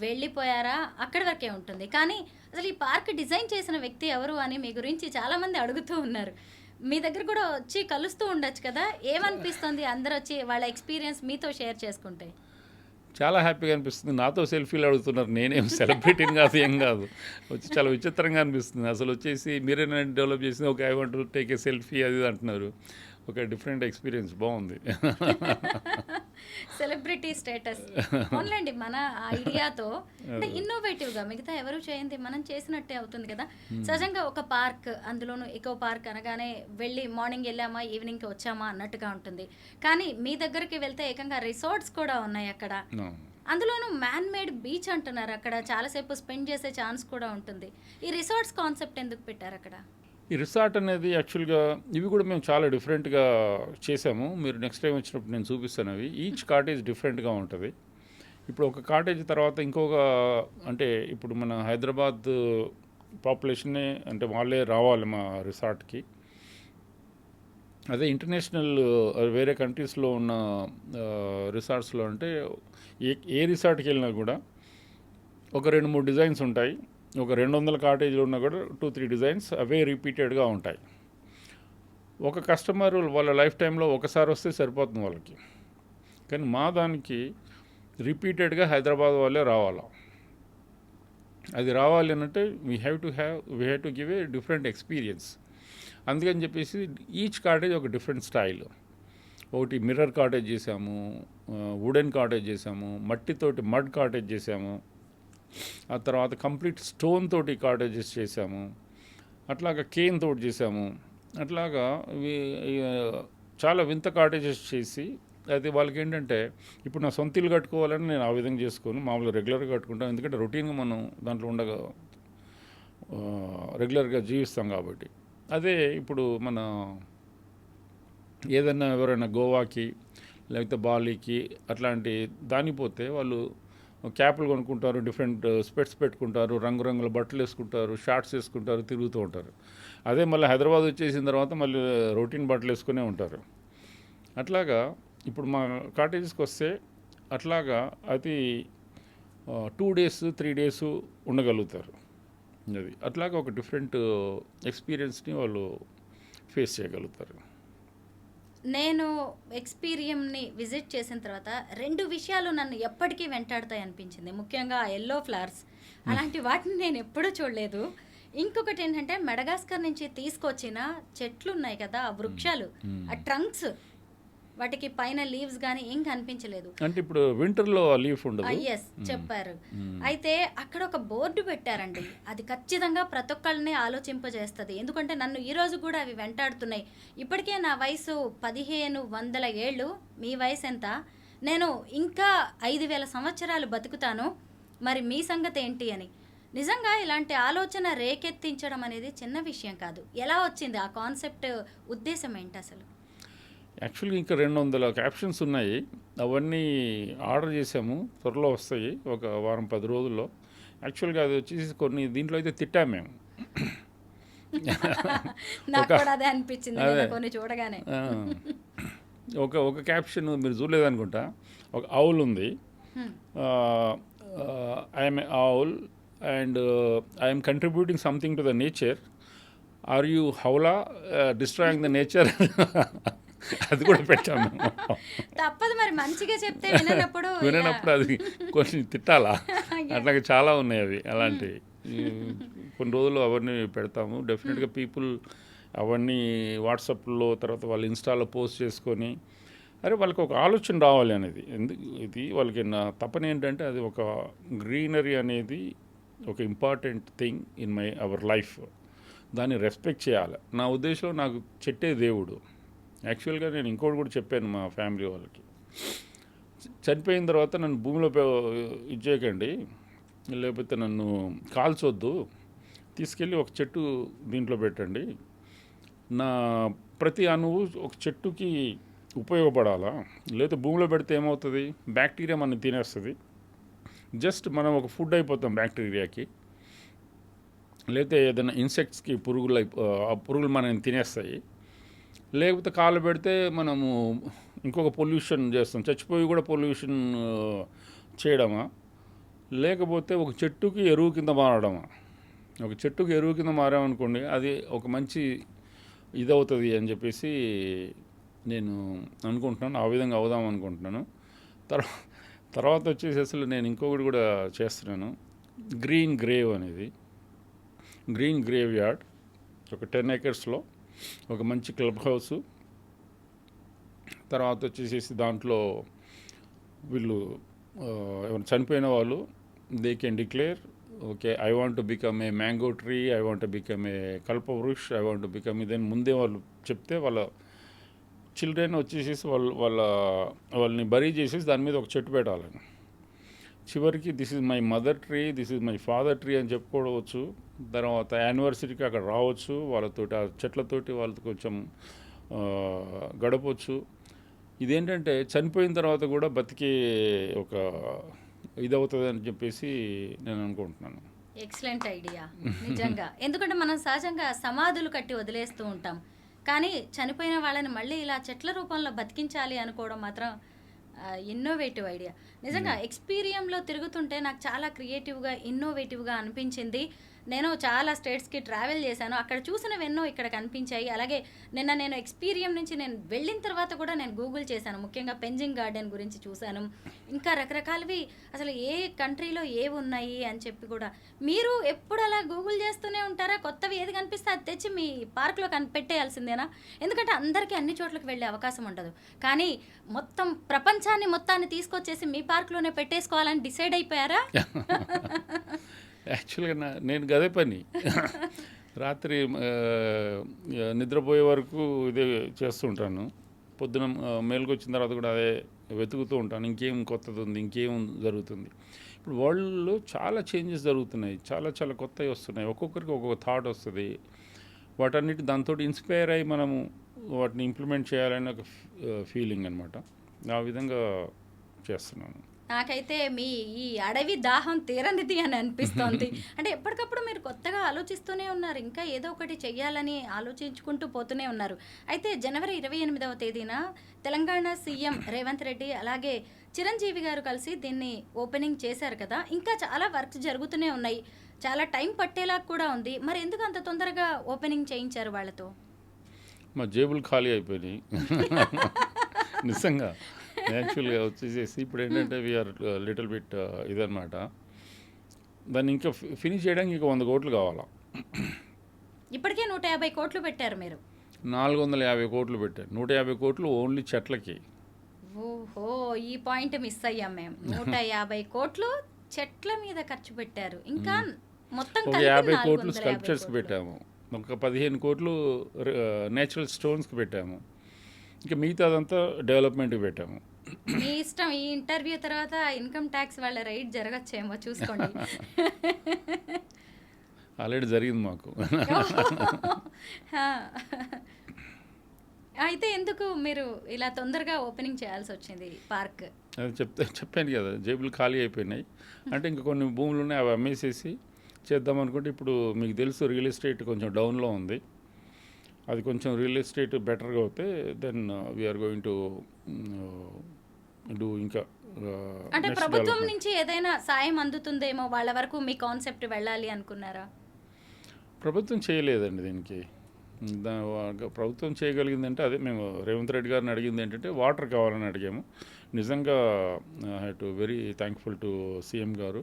వెళ్ళిపోయారా, అక్కడి వరకే ఉంటుంది. కానీ అసలు ఈ పార్క్ డిజైన్ చేసిన వ్యక్తి ఎవరు అని మీ గురించి చాలామంది అడుగుతూ ఉన్నారు. మీ దగ్గర కూడా వచ్చి కలుస్తూ ఉండొచ్చు కదా, ఏమనిపిస్తుంది అందరు వచ్చి వాళ్ళ ఎక్స్పీరియన్స్ మీతో షేర్ చేసుకుంటే? చాలా హ్యాపీగా అనిపిస్తుంది. నాతో సెల్ఫీలు అడుగుతున్నారు, నేనేం సెలబ్రిటీని కాదు, ఏం కాదు. వచ్చి చాలా విచిత్రంగా అనిపిస్తుంది. అసలు వచ్చేసి మీరేనా డెవలప్ చేసింది, ఒక I want to take a selfie అది అంటున్నారు. ఒక డిఫరెంట్ ఎక్స్పీరియన్స్, బాగుంది. సెలబ్రిటీ స్టేటస్ ఓన్లండి మన ఐడియాతో, అంటే ఇన్నోవేటివ్గా మిగతా ఎవరు చేయండి మనం చేసినట్టే అవుతుంది కదా. సహజంగా ఒక పార్క్, అందులోనూ ఎకో పార్క్ అనగానే వెళ్ళి మార్నింగ్ వెళ్ళామా ఈవినింగ్కి వచ్చామా అన్నట్టుగా ఉంటుంది. కానీ మీ దగ్గరికి వెళ్తే ఏకంగా రిసార్ట్స్ కూడా ఉన్నాయి అక్కడ. అందులోనూ మ్యాన్ మేడ్ బీచ్ అంటున్నారు, అక్కడ చాలాసేపు స్పెండ్ చేసే ఛాన్స్ కూడా ఉంటుంది. ఈ రిసార్ట్స్ కాన్సెప్ట్ ఎందుకు పెట్టారు అక్కడ? ఈ రిసార్ట్ అనేది యాక్చువల్గా ఇవి కూడా మేము చాలా డిఫరెంట్గా చేసాము. మీరు నెక్స్ట్ టైం వచ్చినప్పుడు నేను చూపిస్తాను. అవి ఈచ్ కాటేజ్ డిఫరెంట్గా ఉంటుంది. ఇప్పుడు ఒక కాటేజ్ తర్వాత ఇంకొక, అంటే ఇప్పుడు మన హైదరాబాద్ పాపులేషన్నే అంటే వాళ్ళే రావాలి మా రిసార్ట్కి. అదే ఇంటర్నేషనల్ వేరే కంట్రీస్లో ఉన్న రిసార్ట్స్లో అంటే ఏ రిసార్ట్కి వెళ్ళినా కూడా ఒక 2-3 డిజైన్స్ ఉంటాయి. ఒక 200 కాటేజీలు ఉన్నా కూడా 2-3 డిజైన్స్ అవే రిపీటెడ్గా ఉంటాయి. ఒక కస్టమర్ వాళ్ళ లైఫ్ టైంలో ఒకసారి వస్తే సరిపోతుంది వాళ్ళకి. కానీ మా దానికి రిపీటెడ్గా హైదరాబాద్ వాళ్ళే రావాలా. అది రావాలి అంటే we have to give a different experience. అందుకని చెప్పేసి ఈచ్ కాటేజ్ ఒక డిఫరెంట్ స్టైల్. ఒకటి మిర్రర్ కాటేజ్ చేసాము, వుడెన్ కాటేజ్ చేసాము, మట్టితోటి మడ్ కాటేజ్ చేసాము, ఆ తర్వాత కంప్లీట్ స్టోన్ తోటి కాటేజెస్ చేసాము, అట్లాగా కేన్ తోటి చేసాము. అట్లాగా చాలా వింత కాటేజెస్ చేసి, అయితే వాళ్ళకి ఏంటంటే ఇప్పుడు నా సొంత ఇల్లు కట్టుకోవాలని నేను ఆ విధంగా చేసుకోను, మామూలుగా రెగ్యులర్గా కట్టుకుంటాను. ఎందుకంటే రొటీన్గా మనం దాంట్లో రెగ్యులర్గా జీవిస్తాం కాబట్టి. అదే ఇప్పుడు మన ఏదైనా ఎవరైనా గోవాకి లేకపోతే బాలీకి అట్లాంటి దానికి పోతే వాళ్ళు క్యాప్లు కొనుక్కుంటారు, డిఫరెంట్ స్పెట్స్ పెట్టుకుంటారు, రంగురంగుల బట్టలు వేసుకుంటారు, షార్ట్స్ వేసుకుంటారు, తిరుగుతూ ఉంటారు. అదే మళ్ళీ హైదరాబాద్ వచ్చేసిన తర్వాత మళ్ళీ రొటీన్ బట్టలు వేసుకునే ఉంటారు. అట్లాగా ఇప్పుడు మా కాటేజెస్కి వస్తే అట్లాగా అది 2 days 3 days ఉండగలుగుతారు. అది అట్లాగా ఒక డిఫరెంట్ ఎక్స్పీరియన్స్ని వాళ్ళు ఫేస్ చేయగలుగుతారు. నేను ఎక్స్పీరియంని విజిట్ చేసిన తర్వాత 2 విషయాలు నన్ను ఎప్పటికీ వెంటాడుతాయి అనిపించింది. ముఖ్యంగా ఎల్లో ఫ్లవర్స్, అలాంటి వాటిని నేను ఎప్పుడూ చూడలేదు. ఇంకొకటి ఏంటంటే మెడగాస్కర్ నుంచి తీసుకొచ్చిన చెట్లు ఉన్నాయి కదా, ఆ వృక్షాలు, ఆ ట్రంక్స్ వాటికి పైన లీవ్స్ కానీ ఏం కనిపించలేదు. అంటే ఇప్పుడు వింటర్లో లీఫ్ ఉండదు. ఎస్ చెప్పారు. అయితే అక్కడ ఒక బోర్డు పెట్టారండి, అది ఖచ్చితంగా ప్రతి ఒక్కళ్ళని ఆలోచింపజేస్తుంది. ఎందుకంటే నన్ను ఈ రోజు కూడా అవి వెంటాడుతున్నాయి. ఇప్పటికే నా వయసు 1500 ఏళ్ళు, మీ వయసు ఎంత? నేను ఇంకా 5000 సంవత్సరాలు బతుకుతాను, మరి మీ సంగతి ఏంటి అని. నిజంగా ఇలాంటి ఆలోచన రేకెత్తించడం అనేది చిన్న విషయం కాదు. ఎలా వచ్చింది ఆ కాన్సెప్ట్, ఉద్దేశం ఏంటి అసలు? యాక్చువల్గా ఇంకా 200 క్యాప్షన్స్ ఉన్నాయి. అవన్నీ ఆర్డర్ చేసాము, త్వరలో వస్తాయి, ఒక వారం 10 రోజుల్లో. యాక్చువల్గా అది వచ్చేసి కొన్ని దీంట్లో అయితే తిట్టాము మేము. నాకు కూడా అదే అనిపించింది కొన్ని చూడగానే. ఒక క్యాప్షన్ మీరు చూడలేదనుకుంటా. ఒక ఆవుల్ ఉంది, I'm a owl and I'm contributing something to the nature, are you హౌలా డిస్ట్రాయింగ్ ద నేచర్. అది కూడా పెట్టాము. తప్పదు మరి, మంచిగా చెప్తే వినప్పుడు అది కొంచెం తిట్టాలా. అట్లాగే చాలా ఉన్నాయి అవి అలాంటివి. కొన్ని రోజులు అవన్నీ పెడతాము. డెఫినెట్గా పీపుల్ అవన్నీ వాట్సాప్లో, తర్వాత వాళ్ళు ఇన్స్టాలో పోస్ట్ చేసుకొని, అరే వాళ్ళకి ఒక ఆలోచన రావాలి అనేది. ఇది వాళ్ళకి నా తపన ఏంటంటే, అది ఒక గ్రీనరీ అనేది ఒక important thing in our life. దాన్ని రెస్పెక్ట్ చేయాలి. నా ఉద్దేశంలో నాకు చెట్టే దేవుడు. యాక్చువల్గా నేను ఇంకోటి కూడా చెప్పాను మా ఫ్యామిలీ వాళ్ళకి, చనిపోయిన తర్వాత నన్ను భూమిలో ఇచ్చేయకండి, లేకపోతే నన్ను కాల్చొద్దు, తీసుకెళ్ళి ఒక చెట్టు దీంట్లో పెట్టండి. నా ప్రతి అణువు ఒక చెట్టుకి ఉపయోగపడాలా. లేదా భూమిలో పెడితే ఏమవుతుంది, బ్యాక్టీరియా మనం తినేస్తుంది. జస్ట్ మనం ఒక ఫుడ్ అయిపోతాం బ్యాక్టీరియాకి. లేకపోతే ఏదైనా ఇన్సెక్ట్స్కి పురుగులు మనం తినేస్తాయి. లేకపోతే కాలు పెడితే మనము ఇంకొక పొల్యూషన్ చేస్తాం, చచ్చిపోయి కూడా పొల్యూషన్ చేయడమా. లేకపోతే ఒక చెట్టుకి ఎరువు కింద మారడమా. ఒక చెట్టుకి ఎరువు కింద మారామనుకోండి, అది ఒక మంచి ఇదవుతుంది అని చెప్పేసి నేను అనుకుంటున్నాను. ఆ విధంగా అవుదాం అనుకుంటున్నాను. తర్వాత వచ్చేసి అసలు నేను ఇంకొకటి కూడా చేస్తున్నాను, గ్రీన్ గ్రేవ్ అనేది. గ్రీన్ గ్రేవ్ యార్డ్ ఒక 10 acresలో ఒక మంచి క్లబ్ హౌసు. తర్వాత వచ్చేసేసి దాంట్లో వీళ్ళు ఎవరు చనిపోయిన వాళ్ళు they can declare, okay I want to become a mango tree, I want to become a Kalpavriksh, I want to become ఇదని ముందే వాళ్ళు చెప్తే, వాళ్ళ చిల్డ్రన్ వచ్చేసేసి వాళ్ళని బరీ చేసేసి దాని మీద ఒక చెట్టు పెట్టాలని. చివరికి this is my mother tree, this is my father tree అని చెప్పుకోవచ్చు. తర్వాత యానివర్సరీకి అక్కడ రావచ్చు, వాళ్ళతోటి ఆ చెట్లతోటి వాళ్ళతో కొంచెం గడపవచ్చు. ఇదేంటంటే చనిపోయిన తర్వాత కూడా బతికే ఒక ఇదవుతుంది అని చెప్పేసి నేను అనుకుంటున్నాను. ఎక్సలెంట్ ఐడియా నిజంగా. ఎందుకంటే మనం సహజంగా సమాధులు కట్టి వదిలేస్తూ ఉంటాం, కానీ చనిపోయిన వాళ్ళని మళ్ళీ ఇలా చెట్ల రూపంలో బతికించాలి అనుకోవడం మాత్రం ఇన్నోవేటివ్ ఐడియా. నిజంగా ఎక్స్పీరియంలో తిరుగుతుంటే నాకు చాలా క్రియేటివ్గా, ఇన్నోవేటివ్గా అనిపించింది. నేను చాలా స్టేట్స్కి ట్రావెల్ చేశాను, అక్కడ చూసినవెన్నో ఇక్కడ కనిపించాయి. అలాగే నిన్న నేను ఎక్స్పీరియం నుంచి నేను వెళ్ళిన తర్వాత కూడా నేను గూగుల్ చేశాను, ముఖ్యంగా పెంజింగ్ గార్డెన్ గురించి చూశాను, ఇంకా రకరకాలవి అసలు ఏ కంట్రీలో ఏవి ఉన్నాయి అని చెప్పి కూడా. మీరు ఎప్పుడు అలా గూగుల్ చేస్తూనే ఉంటారా? కొత్తవి ఏది కనిపిస్తే అది తెచ్చి మీ పార్క్లో పెట్టేయాల్సిందేనా? ఎందుకంటే అందరికీ అన్ని చోట్లకి వెళ్ళే అవకాశం ఉండదు, కానీ మొత్తం ప్రపంచాన్ని మొత్తాన్ని తీసుకొచ్చేసి మీ పార్క్లోనే పెట్టేసుకోవాలని డిసైడ్ అయిపోయారా? యాక్చువల్గా నేను గదే పని, రాత్రి నిద్రపోయే వరకు ఇదే చేస్తుంటాను. పొద్దున మేలుకు వచ్చిన తర్వాత కూడా అదే వెతుకుతూ ఉంటాను, ఇంకేం కొత్తది ఉంది, ఇంకేం జరుగుతుంది. ఇప్పుడు వరల్డ్లో చాలా చేంజెస్ జరుగుతున్నాయి, చాలా చాలా కొత్తవి వస్తున్నాయి. ఒక్కొక్కరికి ఒక్కొక్క థాట్ వస్తుంది. వాటన్నిటి దాంతో ఇన్స్పైర్ అయ్యి మనము వాటిని ఇంప్లిమెంట్ చేయాలని ఒక ఫీలింగ్ అనమాట. ఆ విధంగా చేస్తున్నాను. నాకైతే మీ ఈ అడవి దాహం తీరనిది అని అనిపిస్తోంది. అంటే ఎప్పటికప్పుడు మీరు కొత్తగా ఆలోచిస్తూనే ఉన్నారు, ఇంకా ఏదో ఒకటి చెయ్యాలని ఆలోచించుకుంటూ పోతూనే ఉన్నారు. అయితే జనవరి 28వ తేదీన తెలంగాణ సీఎం రేవంత్ రెడ్డి అలాగే చిరంజీవి గారు కలిసి దీన్ని ఓపెనింగ్ చేశారు కదా. ఇంకా చాలా వర్క్ జరుగుతూనే ఉన్నాయి, చాలా టైం పట్టేలా కూడా ఉంది. మరి ఎందుకు అంత తొందరగా ఓపెనింగ్ చేయించారు వాళ్ళతో? మా జేబులు ఖాళీ అయిపోయినాయి నిజంగా. యాక్చువల్గా వచ్చేసేసి ఇప్పుడు ఏంటంటే వీఆర్ లిటిల్ బిట్ ఇదనమాట. దాన్ని ఇంకా ఫినిష్ చేయడానికి ఇంకా 100 కోట్లు కావాలా. ఇప్పటికే 150 కోట్లు పెట్టారు మీరు. 450 కోట్లు పెట్టారు. 150 కోట్లు ఓన్లీ చెట్లకి. ఓహో! ఈ పాయింట్ మిస్ అయ్యాం మేము. 150 కోట్లు చెట్ల మీద ఖర్చు పెట్టారు. ఇంకా మొత్తం ఒక కలిపి 50 కోట్లు 450 స్కల్ప్చర్స్కి కోట్లు. పెట్టాము. ఒక 15 కోట్లు నేచురల్ స్టోన్స్కి పెట్టాము. ఇంకా మిగతాదంతా డెవలప్మెంట్కి పెట్టాము. మీ ఇష్టం. ఈ ఇంటర్వ్యూ తర్వాత ఇన్కమ్ ట్యాక్స్ వాళ్ళ రైడ్ జరగచ్చేమో చూసుకోండి. ఆల్రెడీ జరిగింది మాకు. హా. అయితే ఎందుకు మీరు ఇలా తొందరగా ఓపెనింగ్ చేయాల్సి వచ్చింది పార్క్? అది చెప్పాను కదా, జేబులు ఖాళీ అయిపోయినాయి. అంటే ఇంకా కొన్ని భూములు ఉన్నాయి, అవి అమ్మేసేసి చేద్దాం అనుకుంటే ఇప్పుడు మీకు తెలుసు రియల్ ఎస్టేట్ కొంచెం డౌన్లో ఉంది. అది కొంచెం రియల్ ఎస్టేట్ బెటర్గా అవుతే then we're going to do ఇంకా అంటే నెక్స్ట్ ప్రభుత్వం డెవలప్మెంట్. నుంచి ఏదైనా సాయం అందుతుందేమో, వాళ్ళ వరకు మీ కాన్సెప్ట్ వెళ్ళాలి అనుకున్నారా? ప్రభుత్వం చేయలేదండి దీనికి. ప్రభుత్వం చేయగలిగిందంటే అదే మేము రేవంత్ రెడ్డి గారిని అడిగింది ఏంటంటే వాటర్ కావాలని అడిగాము. నిజంగా I to very thankful to CM గారు.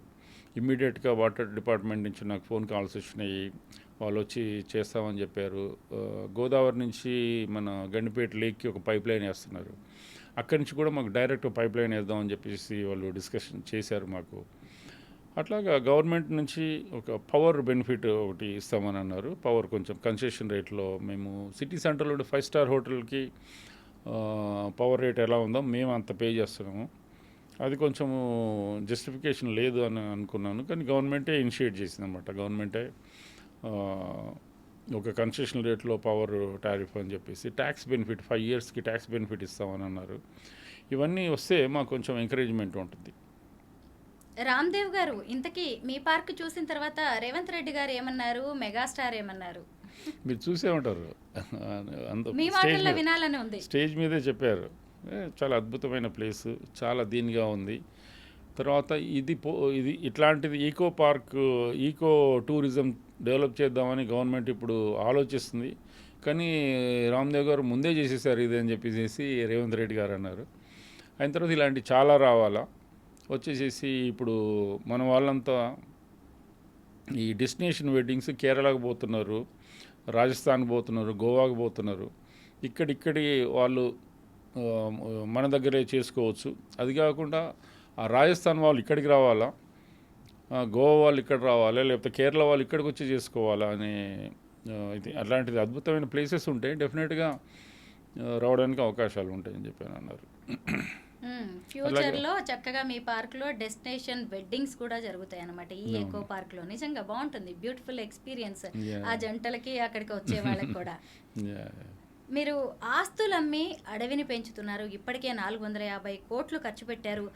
ఇమ్మీడియట్గా వాటర్ డిపార్ట్మెంట్ నుంచి నాకు ఫోన్ కాల్స్ వచ్చినాయి. వాళ్ళు వచ్చి చేస్తామని చెప్పారు. గోదావరి నుంచి మన గండిపేట లేక్కి ఒక పైప్ లైన్ వేస్తున్నారు. అక్కడి నుంచి కూడా మాకు డైరెక్ట్ పైప్ లైన్ వేద్దామని చెప్పేసి వాళ్ళు డిస్కషన్ చేశారు మాకు. అట్లాగా గవర్నమెంట్ నుంచి ఒక పవర్ బెనిఫిట్ ఒకటి ఇస్తామని అన్నారు. పవర్ కొంచెం కన్సెషన్ రేట్లో మేము సిటీ సెంటర్లో ఉండే 5 స్టార్ హోటల్కి పవర్ రేట్ ఎలా ఉందో మేము అంత పే చేస్తున్నాము. అది కొంచెము జస్టిఫికేషన్ లేదు అని అనుకున్నాను, కానీ గవర్నమెంటే ఇనిషియేట్ చేసిందన్నమాట. గవర్నమెంటే ఒక కన్సెషన్ రేట్లో పవర్ టారిఫ్ అని చెప్పేసి ట్యాక్స్ బెనిఫిట్ 5 ఇయర్స్కి ట్యాక్స్ బెనిఫిట్ ఇస్తామని అన్నారు. ఇవన్నీ వస్తే మాకు కొంచెం ఎంకరేజ్మెంట్ ఉంటుంది. రామ్దేవ్ గారు, ఇంతకీ మీ పార్క్ చూసిన తర్వాత రేవంత్ రెడ్డి గారు ఏమన్నారు, మెగాస్టార్ ఏమన్నారు? మీరు చూసే ఉంటారు. అంత మీ మాటల్లో వినాలని ఉంది. స్టేజ్ మీదే చెప్పారు. చాలా అద్భుతమైన ప్లేస్, చాలా దీనిగా ఉంది. తర్వాత ఇది ఇట్లాంటిది eco park, eco tourism develop చేద్దామని గవర్నమెంట్ ఇప్పుడు ఆలోచిస్తుంది. కానీ రామ్దేవ్ గారు ముందే చేసేసారు ఇది అని చెప్పేసి రేవంత్ రెడ్డి గారు అన్నారు. అయిన తర్వాత ఇలాంటి చాలా రావాలా వచ్చేసేసి ఇప్పుడు మన వాళ్ళంతా ఈ డెస్టినేషన్ వెడ్డింగ్స్ కేరళకు పోతున్నారు, రాజస్థాన్ పోతున్నారు, గోవాకు పోతున్నారు. ఇక్కడి వాళ్ళు మన దగ్గరే చేసుకోవచ్చు. అది కాకుండా ఆ రాజస్థాన్ వాళ్ళు ఇక్కడికి రావాలా, గోవా వాళ్ళు ఇక్కడ రావాలా, లేకపోతే కేరళ వాళ్ళు ఇక్కడికి వచ్చి చేసుకోవాలా అనే ఇది అట్లాంటిది అద్భుతమైన ప్లేసెస్ ఉంటాయి. డెఫినెట్గా రావడానికి అవకాశాలు ఉంటాయని చెప్పి అన్నారు. ఫ్యూచర్లో చక్కగా మీ పార్క్లో డెస్టినేషన్ వెడ్డింగ్స్ కూడా జరుగుతాయి అన్నమాట ఈ ఎకో పార్క్లో. నిజంగా బాగుంటుంది, బ్యూటిఫుల్ ఎక్స్పీరియన్స్ ఆ జంటలకి అక్కడికి వచ్చే వాళ్ళకి కూడా. మీరు ఆస్తులమ్మి అడవిని పెంచుతున్నారు, ఇప్పటికే 450 కోట్లు ఖర్చు పెట్టారు.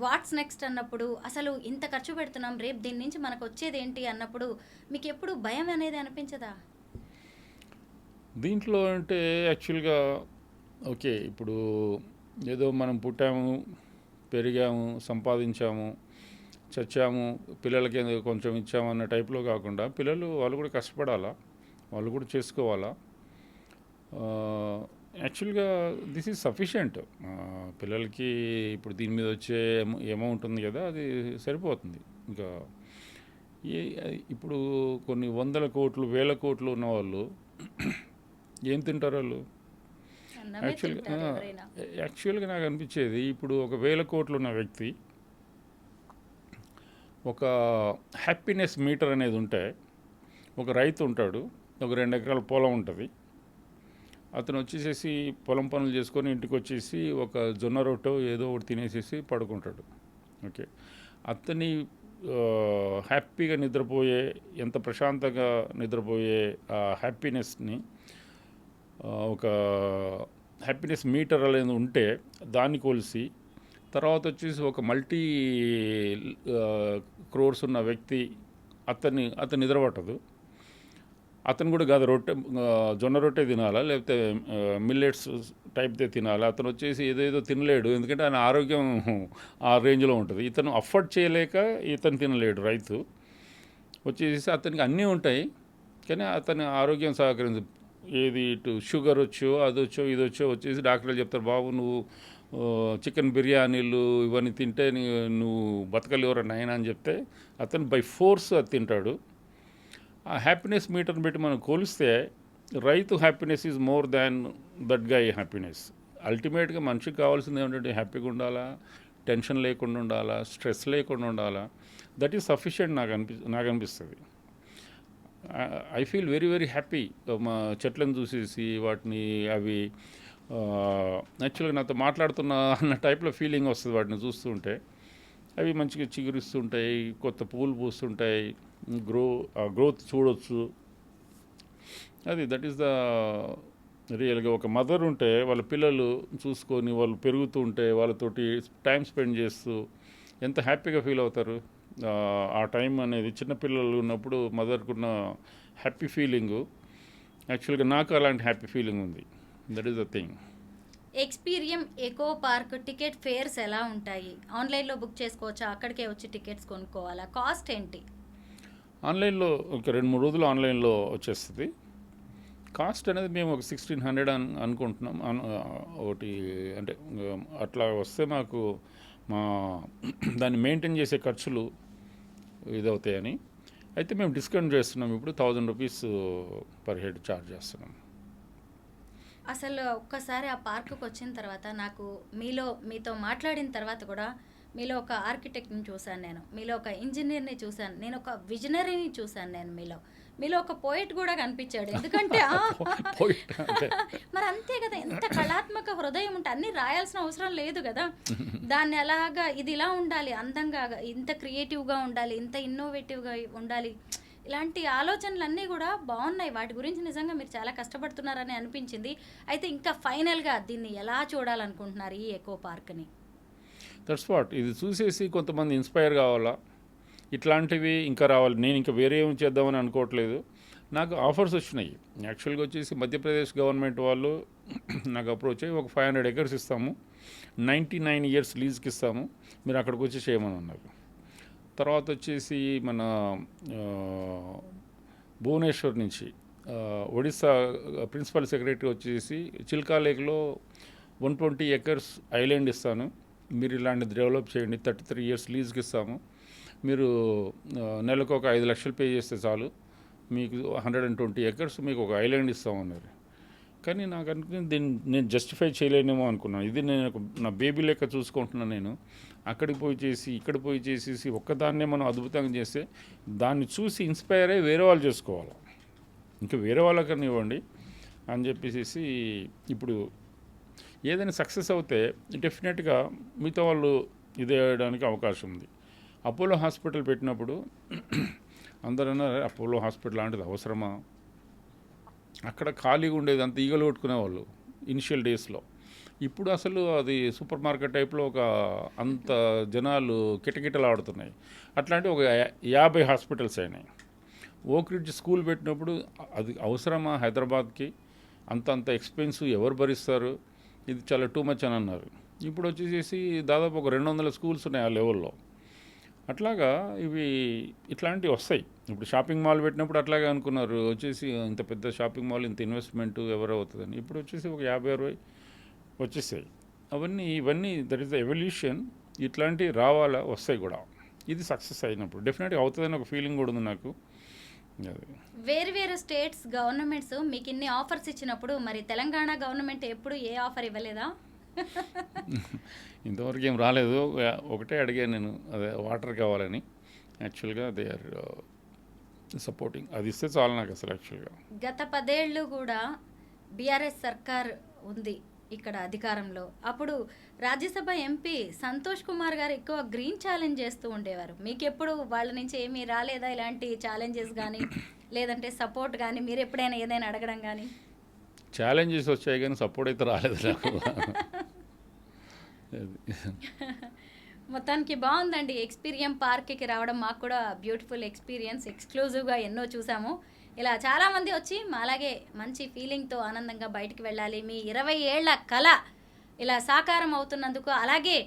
వాట్స్ నెక్స్ట్ అన్నప్పుడు అసలు ఇంత ఖర్చు పెడుతున్నాం, రేపు దీని నుంచి మనకు వచ్చేది ఏంటి అన్నప్పుడు మీకు ఎప్పుడు భయం అనేది అనిపించదా? దీంట్లో అంటే యాక్చువల్గా ఓకే, ఇప్పుడు ఏదో మనం పుట్టాము, పెరిగాము, సంపాదించాము, చచ్చాము, పిల్లలకి కొంచెం ఇచ్చాము అన్న టైప్లో కాకుండా పిల్లలు వాళ్ళు కూడా కష్టపడాలా, వాళ్ళు కూడా చేసుకోవాలా. యాక్చువల్గా దిస్ ఈజ్ సఫిషియంట్. పిల్లలకి ఇప్పుడు దీని మీద వచ్చే అమౌంట్ ఉంది కదా, అది సరిపోతుంది. ఇంకా ఇప్పుడు కొన్ని 100 కోట్లు 1000 కోట్లు ఉన్న వాళ్ళు ఏం తింటారు వాళ్ళు? యాక్చువల్గా నాకు అనిపించేది ఇప్పుడు ఒక 1000 కోట్లు ఉన్న వ్యక్తి ఒక హ్యాపీనెస్ మీటర్ అనేది ఉంటే, ఒక రైతు ఉంటాడు, ఒక 2 ఎకరాల పొలం ఉంటుంది, అతను వచ్చేసేసి పొలం పనులు చేసుకొని ఇంటికి వచ్చేసి ఒక జొన్న రొట్టె ఏదో ఒకటి తినేసేసి పడుకుంటాడు. ఓకే, అతని హ్యాపీగా నిద్రపోయే, ఎంత ప్రశాంతంగా నిద్రపోయే ఆ హ్యాపీనెస్ని ఒక హ్యాపీనెస్ మీటర్ అనేది ఉంటే దాన్ని కొలిసి తర్వాత వచ్చేసి ఒక మల్టీ క్రోర్స్ ఉన్న వ్యక్తి అతను నిద్రపట్టదు, అతను కూడా కాదు జొన్న రొట్టె తినాలా, లేకపోతే మిల్లెట్స్ టైప్దే తినాలా, అతను వచ్చేసి ఏదేదో తినలేడు, ఎందుకంటే ఆయన ఆరోగ్యం ఆ రేంజ్లో ఉంటుంది. ఇతను అఫోర్డ్ చేయలేక ఇతను తినలేడు. రైతు వచ్చేసి అతనికి అన్నీ ఉంటాయి, కానీ అతని ఆరోగ్యం సహకరించదు. ఏది ఇటు షుగర్ వచ్చో అది వచ్చో ఇది వచ్చో వచ్చేసి డాక్టర్లు చెప్తారు, బాబు నువ్వు చికెన్ బిర్యానీలు ఇవన్నీ తింటే నువ్వు బతకలేవరా నాయన అని చెప్తే అతను బై ఫోర్స్ అది తింటాడు. ఆ హ్యాపీనెస్ మీటర్ని పెట్టి మనం కోలిస్తే రైతు happiness is more than that guy happiness. అల్టిమేట్గా మనిషికి కావాల్సింది ఏమిటంటే హ్యాపీగా ఉండాలా, టెన్షన్ లేకుండా ఉండాలా, స్ట్రెస్ లేకుండా ఉండాలా. దట్ ఈస్ సఫిషియెంట్ నాకు అనిపిస్తుంది. I feel very very happy మా చెట్లను చూసేసి వాటిని అవి యాక్చువల్గా నాతో మాట్లాడుతున్న అన్న టైప్లో ఫీలింగ్ వస్తుంది వాటిని చూస్తుంటే. అవి మంచిగా చిగురిస్తుంటాయి, కొత్త పూలు పూస్తుంటాయి, గ్రోత్ చూడొచ్చు. దట్ ఈస్ ద రియల్గా ఒక మదర్ ఉంటే వాళ్ళ పిల్లలు చూసుకొని వాళ్ళు పెరుగుతూ ఉంటే వాళ్ళతోటి టైం స్పెండ్ చేస్తూ ఎంత హ్యాపీగా ఫీల్ అవుతారు. ఆ టైం అనేది చిన్నపిల్లలు ఉన్నప్పుడు మదర్కున్న హ్యాపీ ఫీలింగు యాక్చువల్గా నాకు అలాంటి హ్యాపీ ఫీలింగ్ ఉంది. That is the thing. Experium echo park ticket fares ఎలా ఉంటాయి? ఆన్లైన్లో బుక్ చేసుకోవచ్చా? అక్కడికే వచ్చి టికెట్స్ కొనుక్కోవాలా? కాస్ట్ ఏంటి? ఆన్లైన్లో ఒక 2-3 రోజులు ఆన్లైన్లో వచ్చేస్తుంది. కాస్ట్ అనేది మేము ఒక 1600 అనుకుంటున్నాం. ఒకటి అంటే అట్లా వస్తే మాకు మా దాన్ని మెయింటైన్ చేసే ఖర్చులు ఇదవుతాయని. అయితే మేము డిస్కౌంట్ చేస్తున్నాం. ఇప్పుడు 1000 రూపీస్ పర్ హెడ్ ఛార్జ్ చేస్తున్నాం. అసలు ఒక్కసారి ఆ పార్కుకి వచ్చిన తర్వాత నాకు మీతో మాట్లాడిన తర్వాత కూడా మీలో ఒక ఆర్కిటెక్ట్ని చూశాను, నేను మీలో ఒక ఇంజనీర్ని చూశాను, నేను ఒక విజనరీని చూశాను, నేను మీలో ఒక పోయిట్ కూడా కనిపించాడు. ఎందుకంటే మరి అంతే కదా, ఎంత కళాత్మక హృదయం ఉంటే అన్నీ రాయాల్సిన అవసరం లేదు కదా. దాన్ని అలాగా ఇది ఇలా ఉండాలి, అందంగా, ఇంత క్రియేటివ్గా ఉండాలి, ఇంత ఇన్నోవేటివ్గా ఉండాలి, ఇలాంటి ఆలోచనలన్నీ కూడా బాగున్నాయి. వాటి గురించి నిజంగా మీరు చాలా కష్టపడుతున్నారని అనిపించింది. అయితే ఇంకా ఫైనల్గా దీన్ని ఎలా చూడాలనుకుంటున్నారు ఈ ఎకో పార్క్ని? That's what. ఇది చూసేసి కొంతమంది ఇన్స్పైర్ కావాలా, ఇట్లాంటివి ఇంకా రావాలి. నేను ఇంకా వేరే ఏం చేద్దామని అనుకోవట్లేదు. నాకు ఆఫర్స్ వచ్చినాయి. యాక్చువల్గా వచ్చేసి మధ్యప్రదేశ్ గవర్నమెంట్ వాళ్ళు నాకు అప్రోచ్ అయ్యి ఒక 500 acres ఇస్తాము, 99 years లీజ్కి ఇస్తాము, మీరు అక్కడికి వచ్చి చేయమని ఉన్నారు. తర్వాత వచ్చేసి మన భువనేశ్వర్ నుంచి ఒడిస్సా ప్రిన్సిపల్ సెక్రటరీ వచ్చేసి చిల్కా లేక్లో 120 acres ఐలాండ్ ఇస్తాను, మీరు ఇలాంటిది డెవలప్ చేయండి, 33 years లీజ్కి ఇస్తాము, మీరు నెలకు ఒక 5 లక్షలు పే చేస్తే చాలు, మీకు 120 acres మీకు ఒక ఐలాండ్ ఇస్తామన్నారు. కానీ నాకు అనుకుని దీన్ని నేను జస్టిఫై చేయలేనేమో అనుకున్నాను. ఇది నేను నా బేబీ లెక్క చూసుకుంటున్నాను. నేను అక్కడికి పోయి చేసి ఇక్కడ పోయి చేసేసి ఒక్కదాన్నే మనం అద్భుతంగా చేస్తే దాన్ని చూసి ఇన్స్పైర్ అయ్యి వేరే వాళ్ళు చేసుకోవాలి, ఇంకా వేరే వాళ్ళకన్నా ఇవ్వండి అని చెప్పేసి ఇప్పుడు ఏదైనా సక్సెస్ అవుతే డెఫినెట్గా మిగతా వాళ్ళు ఇది వేయడానికి అవకాశం ఉంది. అపోలో హాస్పిటల్ పెట్టినప్పుడు అందరూ అన్నారు అపోలో హాస్పిటల్ లాంటిది అవసరమా, అక్కడ ఖాళీగా ఉండేది అంత ఈగలు కొట్టుకునేవాళ్ళు ఇనిషియల్ డేస్లో. ఇప్పుడు అసలు అది సూపర్ మార్కెట్ టైప్లో ఒక అంత జనాలు కిటకిటలాడుతున్నాయి. అట్లాంటి ఒక 50 హాస్పిటల్స్ అయినాయి. ఓక్ రిడ్జ్ స్కూల్ పెట్టినప్పుడు అది అవసరమా హైదరాబాద్కి, అంత ఎక్స్పెన్సివ్ ఎవరు భరిస్తారు, ఇది చాలా టూ మచ్ అని అన్నారు. ఇప్పుడు వచ్చేసి దాదాపు ఒక 200 స్కూల్స్ ఉన్నాయి ఆ లెవెల్లో. అట్లాగా ఇట్లాంటివి వస్తాయి. ఇప్పుడు షాపింగ్ మాల్ పెట్టినప్పుడు అట్లాగే అనుకున్నారు, వచ్చేసి ఇంత పెద్ద షాపింగ్ మాల్ ఇంత ఇన్వెస్ట్మెంట్ ఎవరు అవుతుందని. ఇప్పుడు వచ్చేసి ఒక 50-60 వచ్చేసాయి. ఇవన్నీ దట్ ఈస్ ద ఎవల్యూషన్. ఇట్లాంటివి రావాలా, వస్తాయి కూడా. ఇది సక్సెస్ అయినప్పుడు డెఫినెట్గా అవుతుందని ఒక ఫీలింగ్ కూడా ఉంది నాకు. వేరు స్టేట్స్ గవర్నమెంట్స్ మీకు ఇన్ని ఆఫర్స్ ఇచ్చినప్పుడు మరి తెలంగాణ గవర్నమెంట్ ఎప్పుడు ఏ ఆఫర్ ఇవ్వలేదా? ఇంతవరకు ఏం రాలేదు. ఒకటే అడిగాను నేను, అదే వాటర్ కావాలని. యాక్చువల్గా దే ఆర్ సపోర్టింగ్, అది ఇస్తే చాలు నాకు అసలు. యాక్చువల్గా గత 10 ఏళ్ళు కూడా బీఆర్ఎస్ సర్కార్ ఉంది ఇక్కడ అధికారంలో. అప్పుడు రాజ్యసభ ఎంపీ సంతోష్ కుమార్ గారు ఎక్కువ గ్రీన్ ఛాలెంజ్ చేస్తూ ఉండేవారు. మీకు ఎప్పుడు వాళ్ళ నుంచి ఏమీ రాలేదా ఇలాంటి ఛాలెంజెస్ కానీ, లేదంటే సపోర్ట్ కానీ, మీరు ఎప్పుడైనా ఏదైనా అడగడం కానీ? ఛాలెంజెస్ వచ్చాయి కానీ సపోర్ట్ అయితే రాలేదు నాకు. మొత్తానికి బాగుందండి. ఎక్స్పీరియం పార్క్కి రావడం మాకు కూడా బ్యూటిఫుల్ ఎక్స్పీరియన్స్. ఎక్స్క్లూజివ్గా ఎన్నో చూసాము. ఇలా చాలామంది వచ్చి అలాగే మంచి ఫీలింగ్తో ఆనందంగా బయటికి వెళ్ళాలి. మీ 20 ఏళ్ల కళ ఇలా సాకారం అవుతున్నందుకు, అలాగే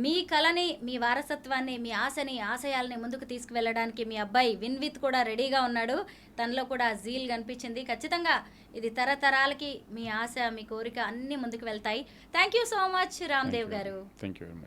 మీ కళని, మీ వారసత్వాన్ని, మీ ఆశని, ఆశయాల్ని ముందుకు తీసుకువెళ్ళడానికి మీ అబ్బాయి విన్విత్ కూడా రెడీగా ఉన్నాడు. తనలో కూడా జీల్ కనిపించింది. ఖచ్చితంగా ఇది తరతరాలకి మీ ఆశ, మీ కోరిక అన్నీ ముందుకు వెళ్తాయి. Thank you so much Ramdev garu. Thank you very much.